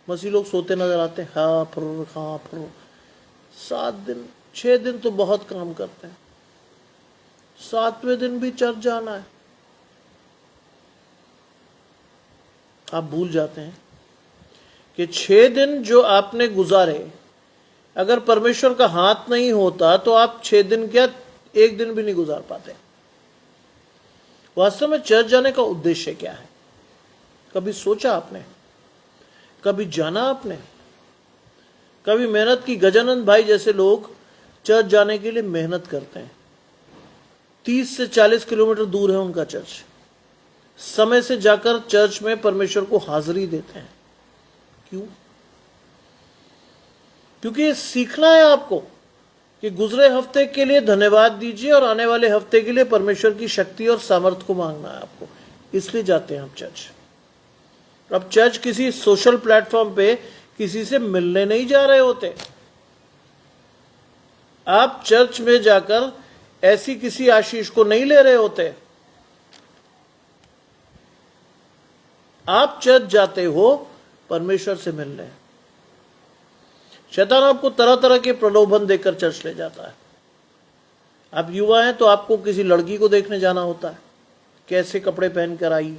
मसीह लोग सोते नजर आते हैं, हाँ फुर 7 दिन 6 दिन तो बहुत काम करते हैं, 7वें दिन भी चर्च जाना है। आप भूल जाते हैं कि 6 दिन जो आपने गुजारे, अगर परमेश्वर का हाथ नहीं होता तो आप 6 दिन क्या 1 दिन भी नहीं गुजार पाते। वास्तव में चर्च जाने का उद्देश्य क्या है? कभी सोचा आपने? कभी जाना आपने? कभी मेहनत की? गजानंद भाई जैसे लोग चर्च जाने के लिए मेहनत करते हैं। 30 से 40 किलोमीटर दूर है उनका चर्च। समय से जाकर चर्च में परमेश्वर को हाजिरी देते हैं। क्यों? क्योंकि ये सीखना है आपको कि गुजरे हफ्ते के लिए धन्यवाद दीजिए और आने वाले हफ्ते के लिए परमेश्वर की शक्ति और सामर्थ्य को मांगना है आपको। इसलिए जाते हैं हम चर्च। अब चर्च किसी सोशल प्लेटफॉर्म पे किसी से मिलने नहीं जा रहे होते। आप चर्च में जाकर ऐसी किसी आशीष को नहीं ले रहे होते। आप चर्च जाते हो परमेश्वर से मिलने। शैतान आपको तरह तरह के प्रलोभन देकर चर्च ले जाता है। आप युवा हैं तो आपको किसी लड़की को देखने जाना होता है, कैसे कपड़े पहन कर आई।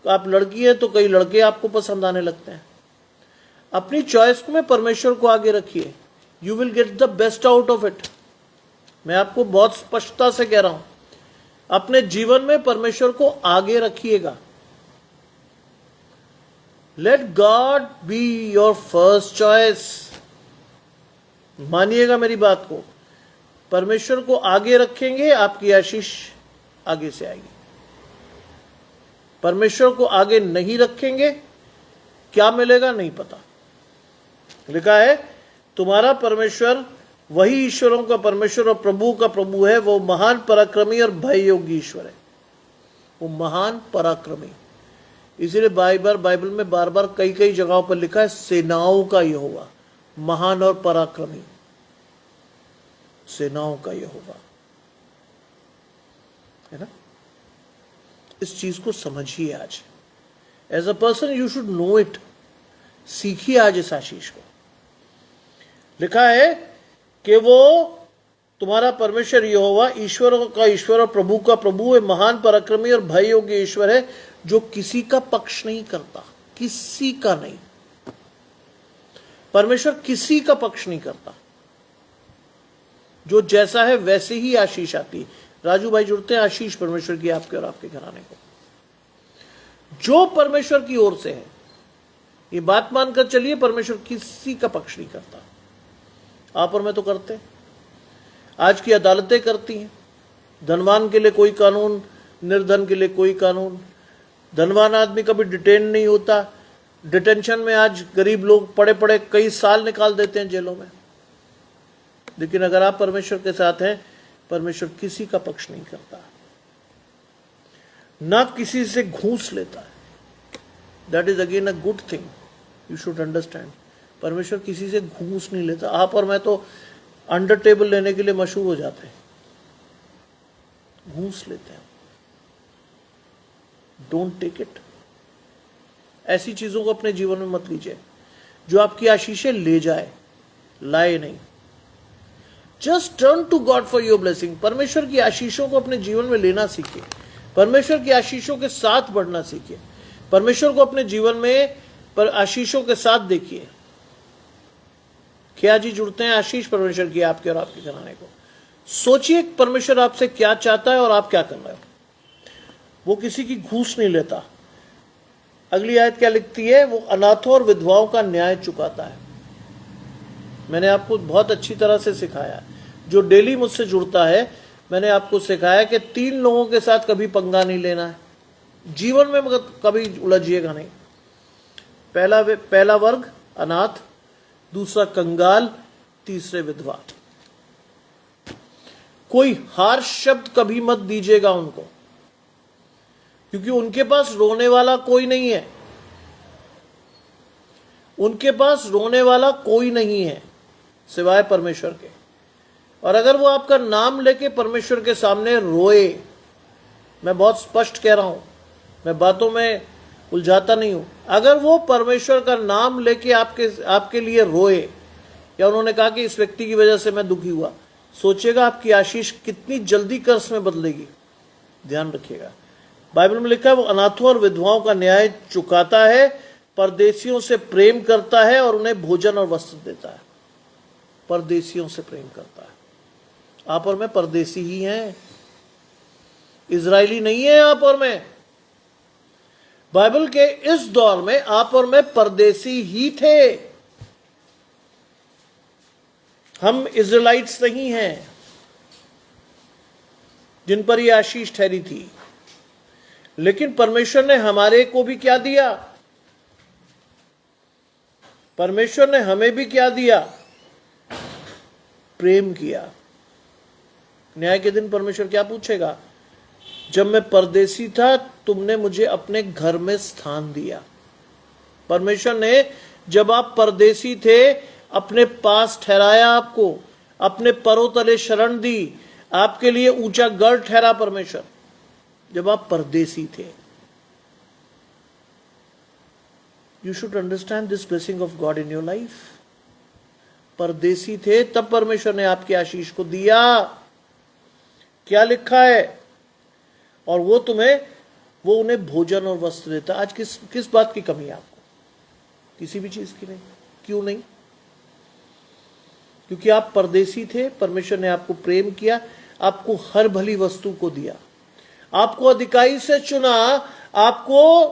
आप लड़की है तो कई लड़के आपको पसंद आने लगते हैं। अपनी चॉइस में परमेश्वर को आगे रखिए, you will get the best out of it. मैं आपको बहुत स्पष्टता से कह रहा हूं, अपने जीवन में परमेश्वर को आगे रखिएगा। Let God be your first choice. मानिएगा मेरी बात को, परमेश्वर को आगे रखेंगे, आपकी आशीष आगे से आएगी। परमेश्वर को आगे नहीं रखेंगे, क्या मिलेगा नहीं पता। लिखा है तुम्हारा परमेश्वर वही ईश्वरों का परमेश्वर और प्रभु का प्रभु है, वो महान पराक्रमी और भय योग्य ईश्वर है। वो महान पराक्रमी, इसीलिए बाइबल में बार बार कई कई जगहों पर लिखा है सेनाओं का यहोवा, महान और पराक्रमी, सेनाओं का यहोवा, है ना। इस चीज को समझिए आज। As a person you should know it. सीखिए आज इस आशीष को। लिखा है कि वो तुम्हारा परमेश्वर यहोवा ईश्वरों का ईश्वर और प्रभु का प्रभु है, महान पराक्रमी और भय योग्य ईश्वर है, जो किसी का पक्ष नहीं करता, किसी का नहीं। परमेश्वर किसी का पक्ष नहीं करता, जो जैसा है वैसे ही आशीष आती है। राजू भाई जुड़ते हैं, आशीष परमेश्वर की आपके और आपके घराने को, जो परमेश्वर की ओर से है। ये बात मानकर चलिए, परमेश्वर किसी का पक्ष नहीं करता। आप और मैं तो करते हैं। आज की अदालतें करती हैं, धनवान के लिए कोई कानून, निर्धन के लिए कोई कानून। धनवान आदमी कभी डिटेन नहीं होता, डिटेंशन में आज गरीब लोग पड़े पड़े कई साल निकाल देते हैं जेलों में। लेकिन अगर आप परमेश्वर के साथ हैं, परमेश्वर किसी का पक्ष नहीं करता, ना किसी से घूस लेता है। That is again a good thing, you should understand. परमेश्वर किसी से घूस नहीं लेता। आप और मैं तो अंडर टेबल लेने के लिए मशहूर हो जाते हैं, घूस लेते हैं। Don't take it. ऐसी चीजों को अपने जीवन में मत लीजिए जो आपकी आशीषें ले जाए, लाए नहीं। Just turn to God for your blessing. परमेश्वर की आशीषों को अपने जीवन में लेना सीखिए, परमेश्वर की आशीषों के साथ बढ़ना सीखिए, परमेश्वर को अपने जीवन में पर आशीषों के साथ देखिए। क्या जी जुड़ते हैं आशीष परमेश्वर की आपके और आपके घराने को। सोचिए परमेश्वर आपसे क्या चाहता है और आप क्या कर रहे हो। वो किसी की घूस नहीं लेता। अगली आयत क्या लिखती है, वो अनाथों और विधवाओं का न्याय चुकाता है। मैंने आपको बहुत अच्छी तरह से सिखाया, जो डेली मुझसे जुड़ता है, मैंने आपको सिखाया कि 3 लोगों के साथ कभी पंगा नहीं लेना है जीवन में, मगर कभी उलझिएगा नहीं। पहला वर्ग अनाथ, दूसरा कंगाल, तीसरे विधवा। कोई हार्श शब्द कभी मत दीजिएगा उनको, क्योंकि उनके पास रोने वाला कोई नहीं है। उनके पास रोने वाला कोई नहीं है सिवाय परमेश्वर के। और अगर वो आपका नाम लेके परमेश्वर के सामने रोए, मैं बहुत स्पष्ट कह रहा हूं, मैं बातों में उलझाता नहीं हूं, अगर वो परमेश्वर का नाम लेके आपके लिए रोए, या उन्होंने कहा कि इस व्यक्ति की वजह से मैं दुखी हुआ, सोचिएगा आपकी आशीष कितनी जल्दी कर्ज में बदलेगी। ध्यान रखिएगा, बाइबल में लिखा है वो अनाथों और विधवाओं का न्याय चुकाता है, परदेशियों से प्रेम करता है और उन्हें भोजन और वस्त्र देता है। परदेशियों से प्रेम करता है। आप और मैं परदेशी ही हैं, इजरायली नहीं है आप और मैं। बाइबल के इस दौर में आप और मैं परदेशी ही थे, हम इजराइट्स नहीं हैं जिन पर यह आशीष ठहरी थी। लेकिन परमेश्वर ने हमारे को भी क्या दिया, परमेश्वर ने हमें भी क्या दिया, प्रेम किया। न्याय के दिन परमेश्वर क्या पूछेगा, जब मैं परदेसी था तुमने मुझे अपने घर में स्थान दिया। परमेश्वर ने जब आप परदेसी थे अपने पास ठहराया, आपको अपने परों तले शरण दी, आपके लिए ऊंचा गढ़ ठहरा परमेश्वर जब आप परदेसी थे। You should understand this blessing of God in your life. परदेसी थे तब परमेश्वर ने आपकी आशीष को दिया। क्या लिखा है? और वो उन्हें भोजन और वस्त्र देता। आज किस बात की कमी है आपको? किसी भी चीज की नहीं। क्यों नहीं? क्योंकि आप परदेसी थे, परमेश्वर ने आपको प्रेम किया, आपको हर भली वस्तु को दिया, आपको अधिकारी से चुना, आपको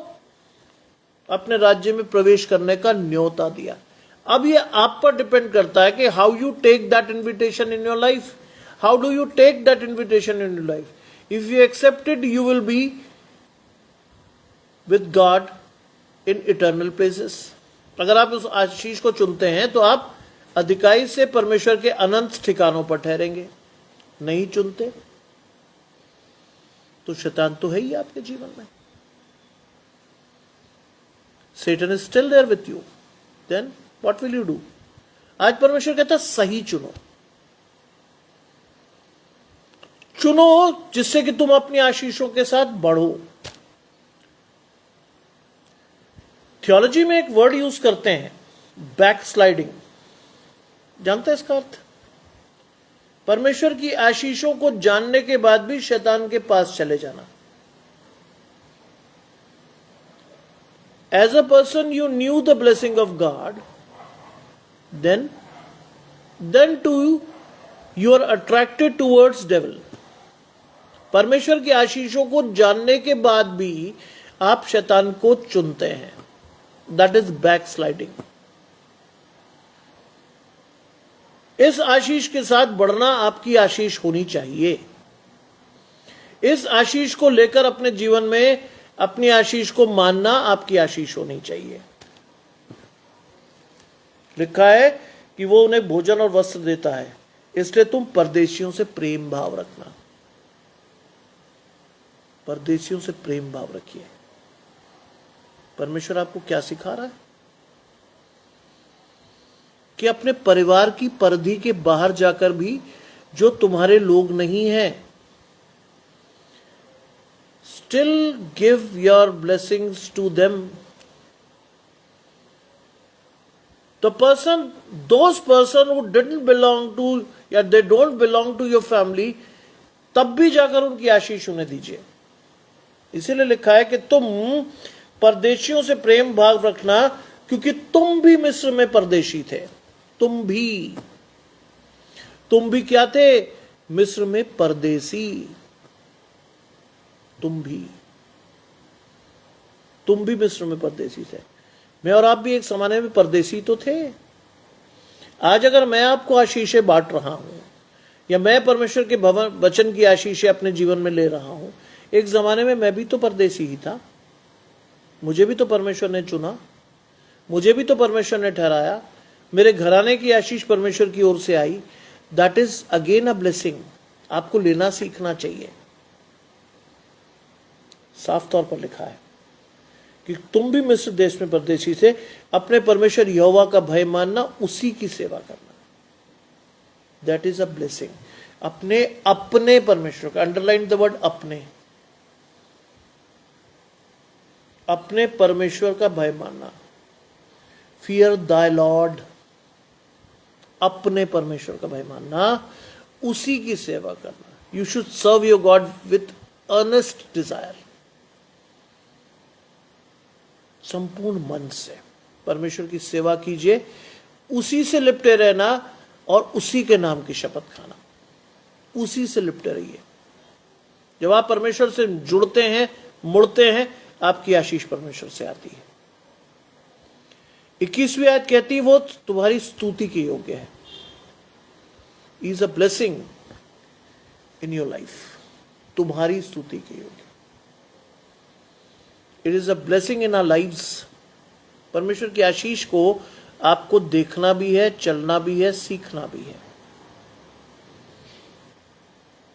अपने राज्य में प्रवेश करने का न्योता दिया। अब ये आप पर डिपेंड करता है कि how you take that invitation in your life. How do you take that invitation in your life? If you accept it, you will be with God in eternal places. अगर आप उस आशीष को चुनते हैं तो आप अधिकारी से परमेश्वर के अनंत ठिकानों पर ठहरेंगे। नहीं चुनते तो शैतान तो है ही आपके जीवन में। Satan is still there with you. Then what will you do? आज परमेश्वर कहता है सही चुनो। चुनो जिससे कि तुम अपनी आशीषों के साथ बढ़ो। थियोलॉजी में एक वर्ड यूज करते हैं, बैकस्लाइडिंग। जानते हैं इसका अर्थ? परमेश्वर की आशीषों को जानने के बाद भी शैतान के पास चले जाना। As a person you knew the blessing of God, then too you are attracted towards devil. परमेश्वर की आशीषों को जानने के बाद भी आप शैतान को चुनते हैं। That is backsliding. इस आशीष के साथ बढ़ना आपकी आशीष होनी चाहिए। इस आशीष को लेकर अपने जीवन में अपनी आशीष को मानना आपकी आशीष होनी चाहिए। लिखा है कि वो उन्हें भोजन और वस्त्र देता है, इसलिए तुम परदेशियों से प्रेम भाव रखना। परदेशियों से प्रेम भाव रखिए। परमेश्वर आपको क्या सिखा रहा है? कि अपने परिवार की परिधि के बाहर जाकर भी जो तुम्हारे लोग नहीं हैं, still give your blessings to them. Those person who didn't belong to, या they don't belong to your family, तब भी जाकर उनकी आशीष उन्हें दीजिए। इसीलिए लिखा है कि तुम परदेशियों से प्रेम भाव रखना, क्योंकि तुम भी मिस्र में परदेशी थे। तुम भी क्या थे? मिस्र में परदेसी। तुम भी मिस्र में परदेसी थे। मैं और आप भी एक जमाने में परदेसी तो थे। आज अगर मैं आपको आशीषें बांट रहा हूं, या मैं परमेश्वर के वचन की आशीषें अपने जीवन में ले रहा हूं, एक जमाने में मैं भी तो परदेसी ही था। मुझे भी तो परमेश्वर ने चुना, मुझे भी तो परमेश्वर ने ठहराया, मेरे घराने की आशीष परमेश्वर की ओर से आई। That is again a blessing. आपको लेना सीखना चाहिए। साफ तौर पर लिखा है कि तुम भी मिस्र देश में परदेशी थे, अपने परमेश्वर यहोवा का भय मानना, उसी की सेवा करना। That is a blessing. अपने परमेश्वर का, अंडरलाइन द वर्ड अपने परमेश्वर का भय मानना। फियर दाय लॉर्ड। अपने परमेश्वर का भय मानना, उसी की सेवा करना। You should serve your God with earnest desire. संपूर्ण मन से परमेश्वर की सेवा कीजिए, उसी से लिपटे रहना और उसी के नाम की शपथ खाना। उसी से लिपटे रहिए। जब आप परमेश्वर से जुड़ते हैं, मुड़ते हैं, आपकी आशीष परमेश्वर से आती है। 21वीं आयत कहती है वो तुम्हारी स्तुति के योग्य है। Is a blessing in your life. तुम्हारी स्तुति के योग्य। It is a blessing in our lives. परमेश्वर की आशीष को आपको देखना भी है, चलना भी है, सीखना भी है।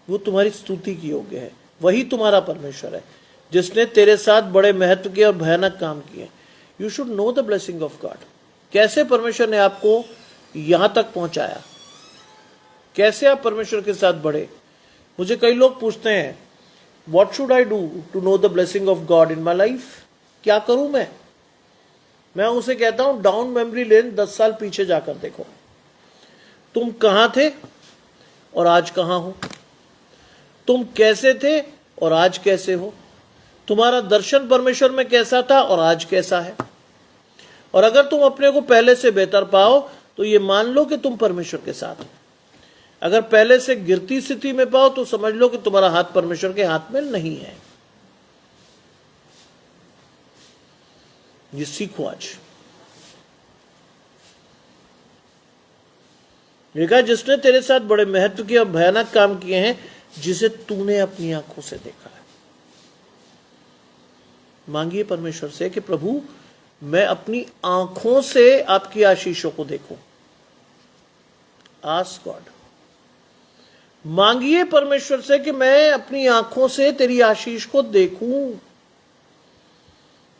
वो तुम्हारी स्तुति की योग्य है। वही तुम्हारा परमेश्वर है जिसने तेरे साथ बड़े महत्व के और भयानक काम किए। You should no the blessing of God. कैसे परमेश्वर ने आपको यहां तक पहुंचाया, कैसे आप परमेश्वर के साथ बढ़े। मुझे कई लोग पूछते हैं, what should I do to know the blessing of God in my life, क्या करूं मैं उसे कहता हूं डाउन मेमोरी लेन 10 साल पीछे जाकर देखो, तुम कहां थे और आज कहां हो, तुम कैसे थे और आज कैसे हो, तुम्हारा दर्शन परमेश्वर में कैसा था और आज कैसा है। और अगर तुम अपने को पहले से बेहतर पाओ तो ये मान लो कि तुम परमेश्वर के साथ हो। अगर पहले से गिरती स्थिति में पाओ तो समझ लो कि तुम्हारा हाथ परमेश्वर के हाथ में नहीं है। ये सीखो आज। देखा, जिसने तेरे साथ बड़े महत्व के और भयानक काम किए हैं, जिसे तूने अपनी आंखों से देखा है। मांगिए परमेश्वर से कि प्रभु मैं अपनी आंखों से आपकी आशीषों को देखूं। Ask God. मांगिए परमेश्वर से कि मैं अपनी आंखों से तेरी आशीष को देखूं,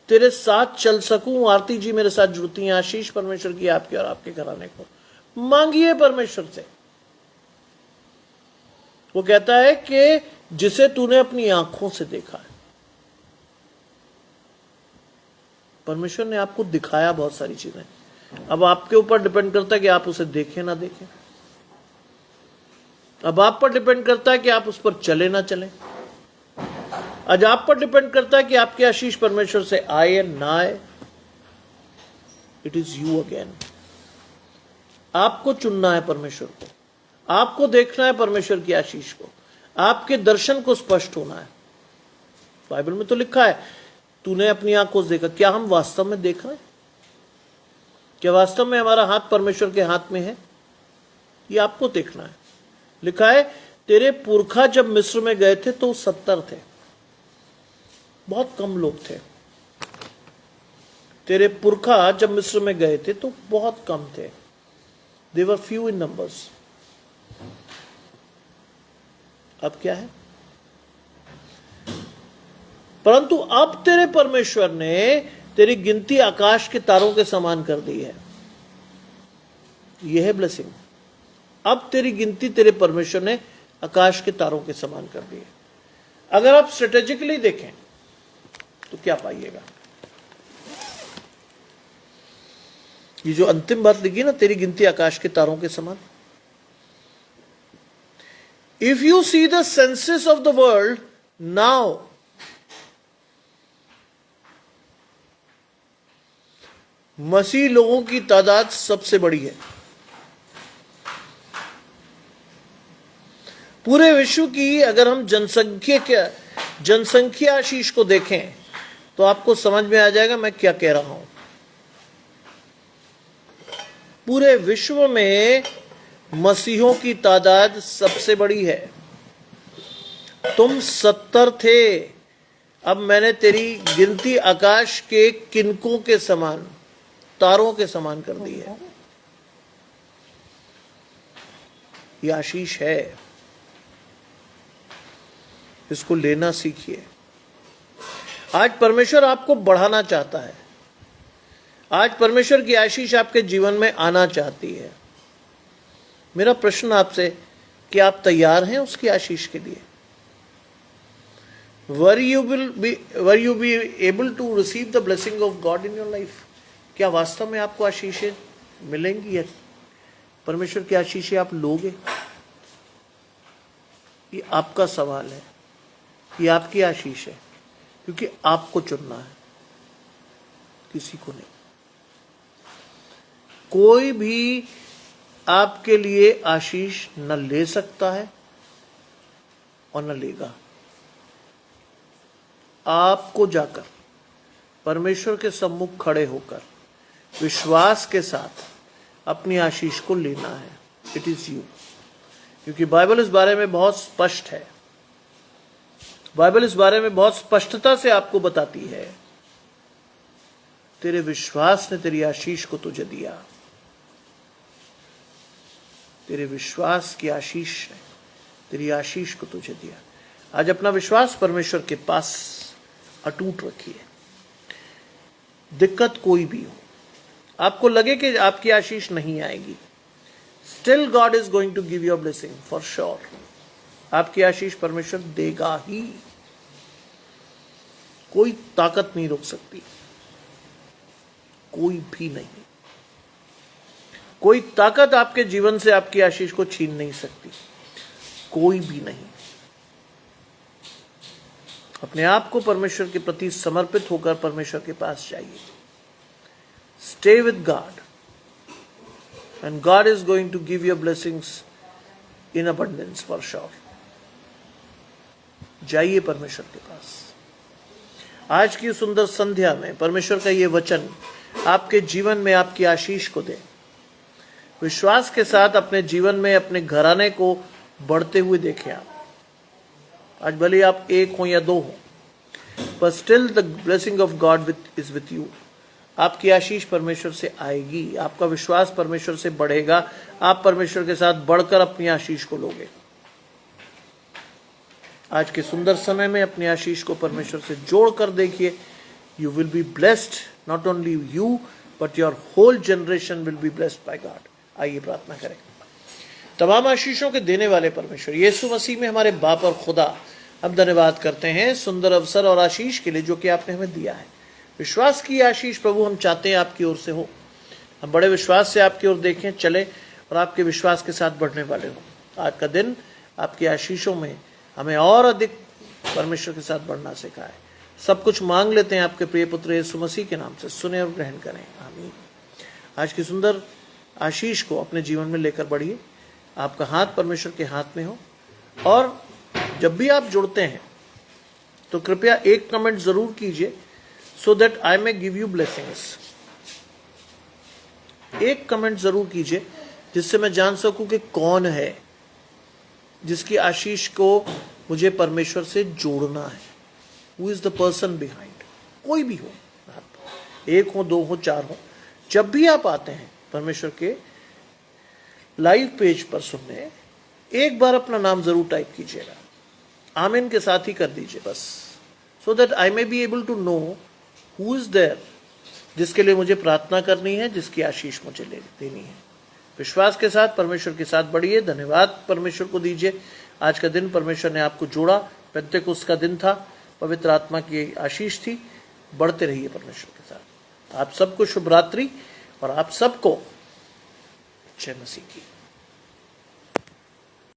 तेरे साथ चल सकूं। आरती जी मेरे साथ जुड़ती हैं। आशीष परमेश्वर की आपके और आपके घराने को। मांगिए परमेश्वर से। वो कहता है कि जिसे तूने अपनी आंखों से देखा है। परमेश्वर ने आपको दिखाया बहुत सारी चीजें, अब आपके ऊपर डिपेंड करता है कि आप उसे देखें ना देखें। अब आप पर डिपेंड करता है कि आप उस पर चले ना चलें। आज आप पर डिपेंड करता है कि आपकी आशीष परमेश्वर से आए या ना आए। It is you again. आपको चुनना है परमेश्वर को, आपको देखना है परमेश्वर की आशीष को, आपके दर्शन को स्पष्ट होना है। बाइबल में तो लिखा है तूने अपनी आंखों से देखा। क्या हम वास्तव में देख रहे हैं? क्या वास्तव में हमारा हाथ परमेश्वर के हाथ में है? ये आपको देखना है। लिखा है तेरे पुरखा जब मिस्र में गए थे तो 70 थे, बहुत कम लोग थे। तेरे पुरखा जब मिस्र में गए थे तो बहुत कम थे। They were few in numbers. अब क्या है? परंतु अब तेरे परमेश्वर ने तेरी गिनती आकाश के तारों के समान कर दी है। यह है ब्लेसिंग। अब तेरी गिनती तेरे परमेश्वर ने आकाश के तारों के समान कर दी है। अगर आप स्ट्रेटेजिकली देखें तो क्या पाइएगा? ये जो अंतिम बात लिखी ना, तेरी गिनती आकाश के तारों के समान। If you see the senses of the world now, मसीह लोगों की तादाद सबसे बड़ी है। पूरे विश्व की अगर हम जनसंख्या आशीष को देखें तो आपको समझ में आ जाएगा मैं क्या कह रहा हूं। पूरे विश्व में मसीहों की तादाद सबसे बड़ी है। तुम 70 थे, अब मैंने तेरी गिनती आकाश के किनकों के समान, तारों के समान कर दी है। यह आशीष है, इसको लेना सीखिए। आज परमेश्वर आपको बढ़ाना चाहता है। आज परमेश्वर की आशीष आपके जीवन में आना चाहती है। मेरा प्रश्न आपसे, कि आप तैयार हैं उसकी आशीष के लिए? Were you be able to receive the blessing of God in your life? क्या वास्तव में आपको आशीषें मिलेंगी? या परमेश्वर की आशीषें आप लोगे? ये आपका सवाल है, ये आपकी आशीष है, क्योंकि आपको चुनना है, किसी को नहीं। कोई भी आपके लिए आशीष न ले सकता है और न लेगा। आपको जाकर परमेश्वर के सम्मुख खड़े होकर विश्वास के साथ अपनी आशीष को लेना है। It is you. क्योंकि बाइबल इस बारे में बहुत स्पष्ट है। बाइबल इस बारे में बहुत स्पष्टता से आपको बताती है। तेरे विश्वास ने तेरी आशीष को तुझे दिया। तेरे विश्वास की आशीष ने तेरी आशीष को तुझे दिया। आज अपना विश्वास परमेश्वर के पास अटूट रखिए। दिक्कत कोई भी हो, आपको लगे कि आपकी आशीष नहीं आएगी, still God is going to give you a blessing for sure. आपकी आशीष परमेश्वर देगा ही, कोई ताकत नहीं रोक सकती, कोई भी नहीं। कोई ताकत आपके जीवन से आपकी आशीष को छीन नहीं सकती, कोई भी नहीं। अपने आप को परमेश्वर के प्रति समर्पित होकर परमेश्वर के पास जाइए। Stay with God and God is going to give you blessings in abundance for sure. जाइए परमेश्वर के पास। आज की सुंदर संध्या में परमेश्वर का ये वचन आपके जीवन में आपकी आशीष को दे। विश्वास के साथ अपने जीवन में अपने घराने को बढ़ते हुए देखें आप। आज भले आप एक हो या दो हो, पर still the blessing of God is with you. आपकी आशीष परमेश्वर से आएगी, आपका विश्वास परमेश्वर से बढ़ेगा, आप परमेश्वर के साथ बढ़कर अपनी आशीष को लोगे। आज के सुंदर समय में अपनी आशीष को परमेश्वर से जोड़कर देखिए। You will be blessed, not only you but your whole generation will be blessed by God. आइए प्रार्थना करें। तमाम आशीषों के देने वाले परमेश्वर यीशु मसीह में हमारे बाप और खुदा, हम धन्यवाद करते हैं सुंदर अवसर और आशीष के लिए जो कि आपने हमें दिया है। विश्वास की आशीष प्रभु हम चाहते हैं आपकी ओर से हो। हम बड़े विश्वास से आपकी ओर देखें, चले और आपके विश्वास के साथ बढ़ने वाले हो। आज का दिन आपकी आशीषों में हमें और अधिक परमेश्वर के साथ बढ़ना सिखाए। सब कुछ मांग लेते हैं आपके प्रिय पुत्र यीशु मसीह के नाम से, सुने और ग्रहण करें, आमीन। आज की सुंदर आशीष को अपने जीवन में लेकर बढ़िए। आपका हाथ परमेश्वर के हाथ में हो, और जब भी आप जुड़ते हैं तो कृपया एक कमेंट जरूर कीजिए, सो that I may give you blessings. एक कमेंट जरूर कीजिए जिससे मैं जान सकूं कि कौन है जिसकी आशीष को मुझे परमेश्वर से जोड़ना है। Who is the person behind. कोई भी हो, एक हो, दो हो, चार हो, जब भी आप आते हैं परमेश्वर के लाइव पेज पर सुनने, एक बार अपना नाम जरूर टाइप कीजिएगा, आमीन के साथ ही कर दीजिए बस, so that I may be able to know who is there, जिसके लिए मुझे प्रार्थना करनी है, जिसकी आशीष मुझे देनी है। विश्वास के साथ परमेश्वर के साथ बढ़िए। धन्यवाद परमेश्वर को दीजिए। आज का दिन परमेश्वर ने आपको जोड़ा। पेंतेकोस्त का दिन था, पवित्र आत्मा की आशीष थी। बढ़ते रहिए परमेश्वर के साथ। आप सबको शुभ रात्रि और आप सबको जय मसीह की।